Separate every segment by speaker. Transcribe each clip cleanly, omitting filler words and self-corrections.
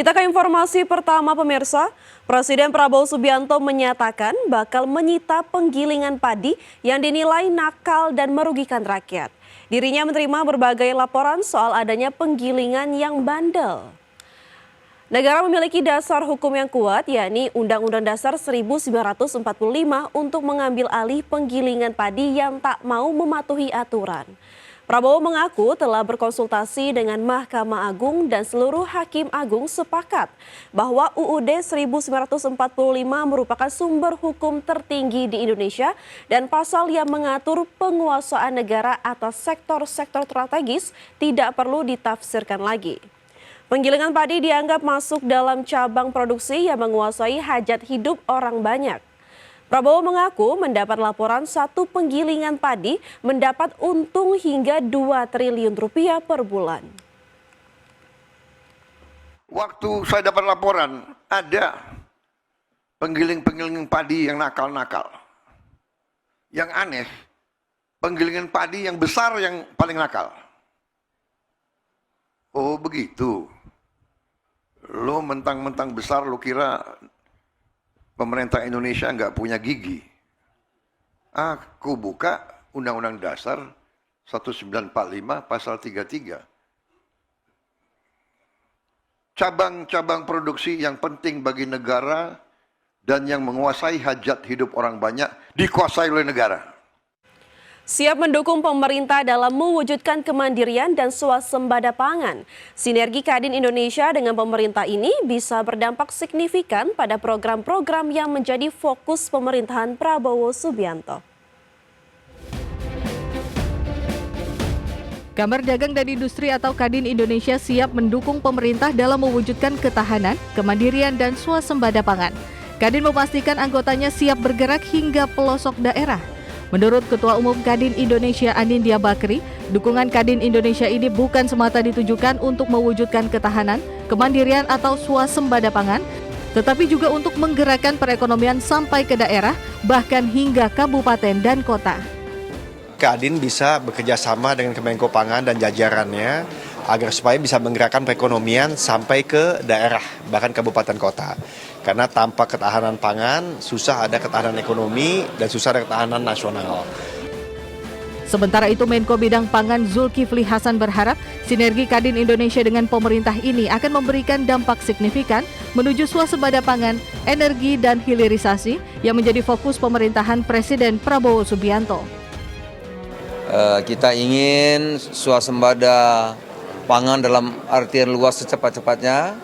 Speaker 1: Kita ke informasi pertama pemirsa. Presiden Prabowo Subianto menyatakan bakal menyita penggilingan padi yang dinilai nakal dan merugikan rakyat. Dirinya menerima berbagai laporan soal adanya penggilingan yang bandel. Negara memiliki dasar hukum yang kuat, yakni Undang-Undang Dasar 1945 untuk mengambil alih penggilingan padi yang tak mau mematuhi aturan. Prabowo mengaku telah berkonsultasi dengan Mahkamah Agung dan seluruh Hakim Agung sepakat bahwa UUD 1945 merupakan sumber hukum tertinggi di Indonesia dan pasal yang mengatur penguasaan negara atas sektor-sektor strategis tidak perlu ditafsirkan lagi. Penggilingan padi dianggap masuk dalam cabang produksi yang menguasai hajat hidup orang banyak. Prabowo mengaku mendapat laporan satu penggilingan padi mendapat untung hingga 2 triliun rupiah per bulan.
Speaker 2: Waktu saya dapat laporan, ada penggiling-penggiling padi yang nakal-nakal. Yang aneh, penggilingan padi yang besar yang paling nakal. Oh begitu. Lo mentang-mentang besar lo kira pemerintah Indonesia nggak punya gigi. Aku buka Undang-Undang Dasar 1945 pasal 33. Cabang-cabang produksi yang penting bagi negara dan yang menguasai hajat hidup orang banyak dikuasai oleh negara.
Speaker 1: Siap mendukung pemerintah dalam mewujudkan kemandirian dan swasembada pangan. Sinergi Kadin Indonesia dengan pemerintah ini bisa berdampak signifikan pada program-program yang menjadi fokus pemerintahan Prabowo Subianto.
Speaker 3: Kamar Dagang dan Industri atau Kadin Indonesia siap mendukung pemerintah dalam mewujudkan ketahanan, kemandirian, dan swasembada pangan. Kadin memastikan anggotanya siap bergerak hingga pelosok daerah. Menurut Ketua Umum Kadin Indonesia Anindya Bakri, dukungan Kadin Indonesia ini bukan semata ditujukan untuk mewujudkan ketahanan, kemandirian atau swasembada pangan, tetapi juga untuk menggerakkan perekonomian sampai ke daerah, bahkan hingga kabupaten dan kota.
Speaker 4: Kadin bisa bekerja sama dengan Kemenko Pangan dan jajarannya agar supaya bisa menggerakkan perekonomian sampai ke daerah, bahkan kabupaten kota. Karena tanpa ketahanan pangan, susah ada ketahanan ekonomi dan susah ada ketahanan nasional.
Speaker 3: Sementara itu, Menko Bidang Pangan Zulkifli Hasan berharap sinergi Kadin Indonesia dengan pemerintah ini akan memberikan dampak signifikan menuju swasembada pangan, energi, dan hilirisasi yang menjadi fokus pemerintahan Presiden Prabowo Subianto.
Speaker 5: Kita ingin swasembada pangan dalam artian luas secepat-cepatnya,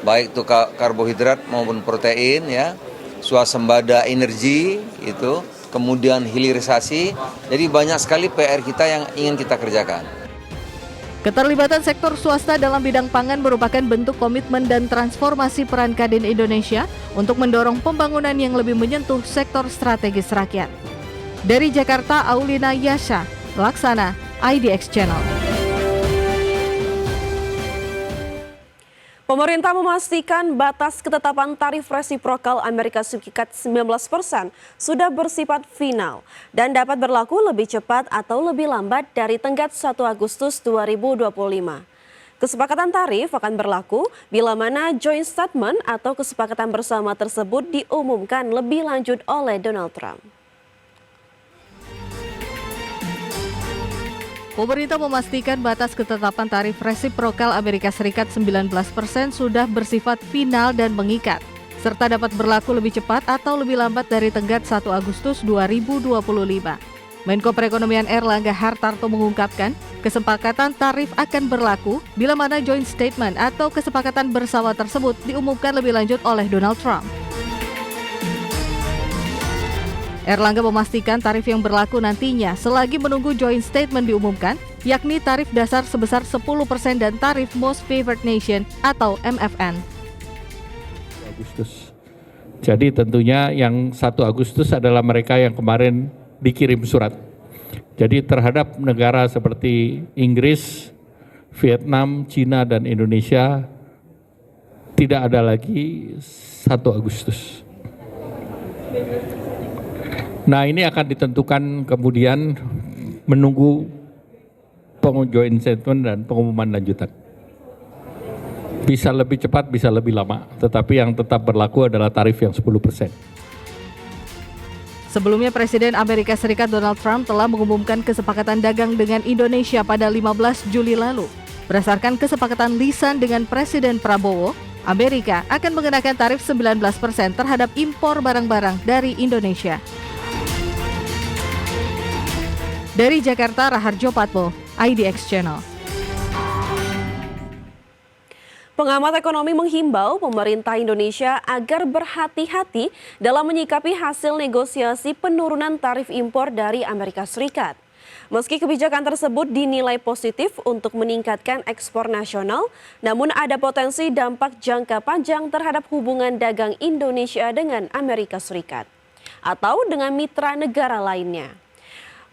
Speaker 5: baik itu karbohidrat maupun protein, ya, swasembada energi itu, kemudian hilirisasi. Jadi banyak sekali PR kita yang ingin kita kerjakan.
Speaker 3: Keterlibatan sektor swasta dalam bidang pangan merupakan bentuk komitmen dan transformasi peran Kadin Indonesia untuk mendorong pembangunan yang lebih menyentuh sektor strategis rakyat. Dari Jakarta, Aulina Yasha, Laksana, IDX Channel.
Speaker 1: Pemerintah memastikan batas ketetapan tarif resiprokal Amerika Serikat 19% sudah bersifat final dan dapat berlaku lebih cepat atau lebih lambat dari tenggat 1 Agustus 2025. Kesepakatan tarif akan berlaku bila mana joint statement atau kesepakatan bersama tersebut diumumkan lebih lanjut oleh Donald Trump.
Speaker 3: Pemerintah memastikan batas ketetapan tarif resiprokal Amerika Serikat 19% sudah bersifat final dan mengikat, serta dapat berlaku lebih cepat atau lebih lambat dari tenggat 1 Agustus 2025. Menko Perekonomian Erlangga Hartarto mengungkapkan, kesepakatan tarif akan berlaku bila mana joint statement atau kesepakatan bersama tersebut diumumkan lebih lanjut oleh Donald Trump. Erlangga memastikan tarif yang berlaku nantinya selagi menunggu joint statement diumumkan, yakni tarif dasar sebesar 10% dan tarif Most Favored Nation atau MFN.
Speaker 6: Agustus. Jadi tentunya yang 1 Agustus adalah mereka yang kemarin dikirim surat. Jadi terhadap negara seperti Inggris, Vietnam, Cina, dan Indonesia tidak ada lagi 1 Agustus. Nah, ini akan ditentukan kemudian menunggu joint statement dan pengumuman lanjutan. Bisa lebih cepat, bisa lebih lama, tetapi yang tetap berlaku adalah tarif yang 10%.
Speaker 3: Sebelumnya Presiden Amerika Serikat Donald Trump telah mengumumkan kesepakatan dagang dengan Indonesia pada 15 Juli lalu. Berdasarkan kesepakatan lisan dengan Presiden Prabowo, Amerika akan mengenakan tarif 19% terhadap impor barang-barang dari Indonesia. Dari Jakarta, Raharjo Patmo, IDX Channel.
Speaker 1: Pengamat ekonomi menghimbau pemerintah Indonesia agar berhati-hati dalam menyikapi hasil negosiasi penurunan tarif impor dari Amerika Serikat. Meski kebijakan tersebut dinilai positif untuk meningkatkan ekspor nasional, namun ada potensi dampak jangka panjang terhadap hubungan dagang Indonesia dengan Amerika Serikat atau dengan mitra negara lainnya.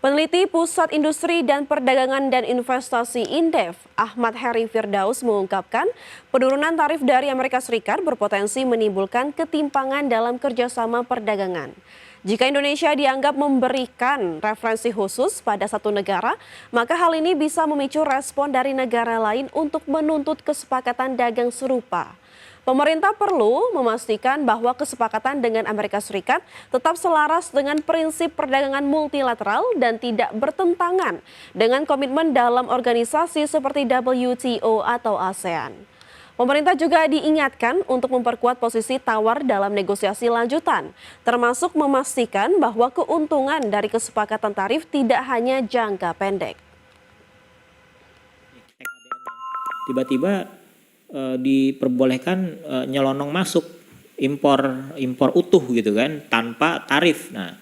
Speaker 1: Peneliti Pusat Industri dan Perdagangan dan Investasi Indef, Ahmad Heri Firdaus mengungkapkan penurunan tarif dari Amerika Serikat berpotensi menimbulkan ketimpangan dalam kerjasama perdagangan. Jika Indonesia dianggap memberikan referensi khusus pada satu negara, maka hal ini bisa memicu respon dari negara lain untuk menuntut kesepakatan dagang serupa. Pemerintah perlu memastikan bahwa kesepakatan dengan Amerika Serikat tetap selaras dengan prinsip perdagangan multilateral dan tidak bertentangan dengan komitmen dalam organisasi seperti WTO atau ASEAN. Pemerintah juga diingatkan untuk memperkuat posisi tawar dalam negosiasi lanjutan, termasuk memastikan bahwa keuntungan dari kesepakatan tarif tidak hanya jangka pendek.
Speaker 7: Tiba-tiba diperbolehkan nyelonong masuk impor utuh gitu kan tanpa tarif. Nah,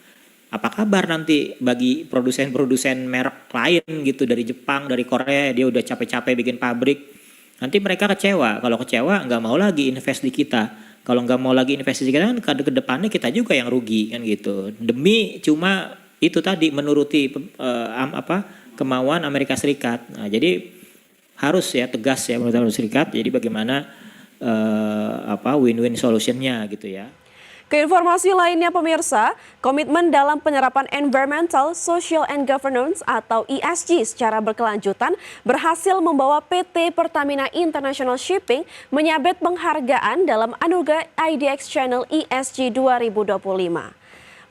Speaker 7: apa kabar nanti bagi produsen-produsen merek lain gitu dari Jepang, dari Korea, dia udah capek-capek bikin pabrik. Nanti mereka kecewa. Kalau kecewa nggak mau lagi invest di kita. Kalau nggak mau lagi invest di kita kan ke depannya kita juga yang rugi kan gitu. Demi cuma itu tadi menuruti kemauan Amerika Serikat. Nah, jadi harus ya tegas ya menurut Amerika Serikat. Jadi bagaimana win-win solutionnya gitu ya.
Speaker 1: Keinformasi lainnya pemirsa, komitmen dalam penyerapan Environmental, Social and Governance atau ESG secara berkelanjutan berhasil membawa PT Pertamina International Shipping menyabet penghargaan dalam anugerah IDX Channel ESG 2025.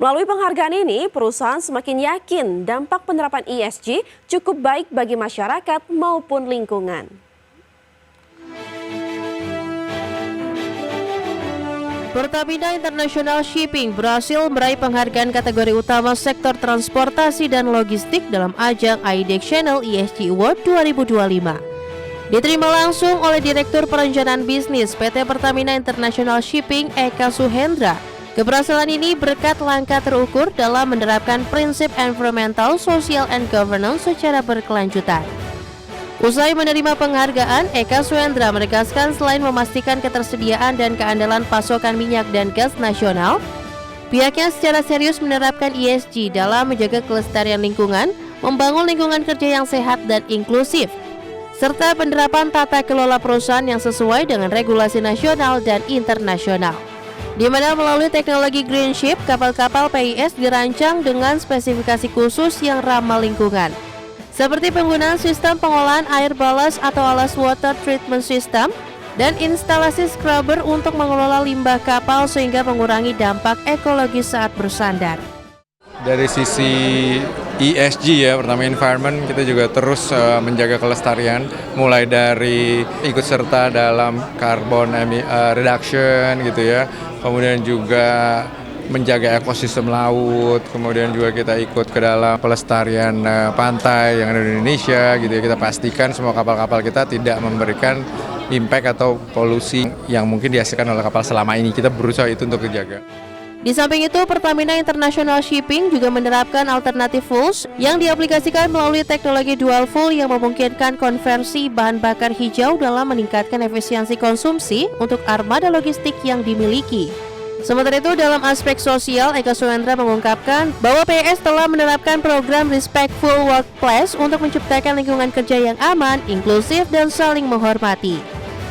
Speaker 1: Melalui penghargaan ini, perusahaan semakin yakin dampak penerapan ESG cukup baik bagi masyarakat maupun lingkungan.
Speaker 8: Pertamina International Shipping berhasil meraih penghargaan kategori utama sektor transportasi dan logistik dalam ajang IDX Channel ESG Award 2025. Diterima langsung oleh Direktur Perencanaan Bisnis PT Pertamina International Shipping Eka Suhendra. Keberhasilan ini berkat langkah terukur dalam menerapkan prinsip environmental, social, and governance secara berkelanjutan. Usai menerima penghargaan, Eka Suhendra menegaskan selain memastikan ketersediaan dan keandalan pasokan minyak dan gas nasional, pihaknya secara serius menerapkan ESG dalam menjaga kelestarian lingkungan, membangun lingkungan kerja yang sehat dan inklusif, serta penerapan tata kelola perusahaan yang sesuai dengan regulasi nasional dan internasional. Di mana melalui teknologi Green Ship, kapal-kapal PIS dirancang dengan spesifikasi khusus yang ramah lingkungan, seperti penggunaan sistem pengolahan air balas atau alas water treatment system dan instalasi scrubber untuk mengelola limbah kapal sehingga mengurangi dampak ekologis saat bersandar.
Speaker 9: Dari sisi ESG ya, pertama environment, kita juga terus menjaga kelestarian, mulai dari ikut serta dalam carbon reduction gitu ya, kemudian juga menjaga ekosistem laut, kemudian juga kita ikut ke dalam pelestarian pantai yang ada di Indonesia gitu ya. Kita pastikan semua kapal-kapal kita tidak memberikan impact atau polusi yang mungkin dihasilkan oleh kapal selama ini. Kita berusaha itu untuk dijaga.
Speaker 8: Di samping itu, Pertamina International Shipping juga menerapkan alternatif fuels yang diaplikasikan melalui teknologi dual fuel yang memungkinkan konversi bahan bakar hijau dalam meningkatkan efisiensi konsumsi untuk armada logistik yang dimiliki. Sementara itu, dalam aspek sosial, Eka Suhendra mengungkapkan bahwa PS telah menerapkan program Respectful Workplace untuk menciptakan lingkungan kerja yang aman, inklusif, dan saling menghormati.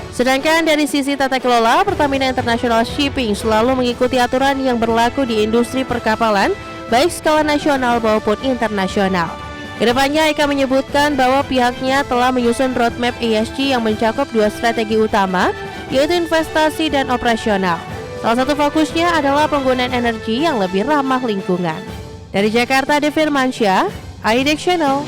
Speaker 8: Sedangkan dari sisi tata kelola, Pertamina International Shipping selalu mengikuti aturan yang berlaku di industri perkapalan, baik skala nasional maupun internasional. Kedepannya, Eka menyebutkan bahwa pihaknya telah menyusun roadmap ESG yang mencakup 2 strategi utama, yaitu investasi dan operasional. Salah satu fokusnya adalah penggunaan energi yang lebih ramah lingkungan. Dari Jakarta, Devin Mansyah, iDex Channel.